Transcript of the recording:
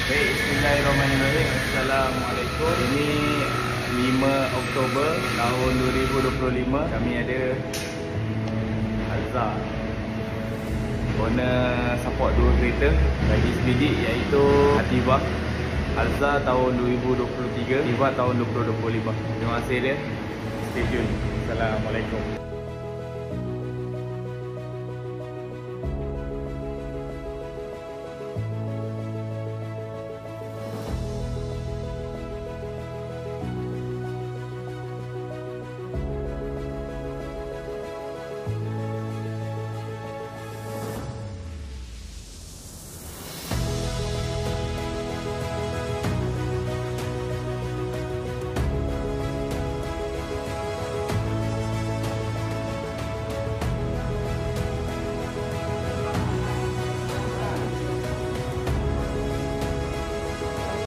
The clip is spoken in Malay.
Baik, bismillahirrahmanirrahim. Assalamualaikum. Ini 5 Oktober tahun 2025. Kami ada Alza, owner support 2 kereta lagi sebidik, iaitu Ativa. Alza tahun 2023, Ativa tahun 2025. Terima kasih dia. Stay tune. Assalamualaikum.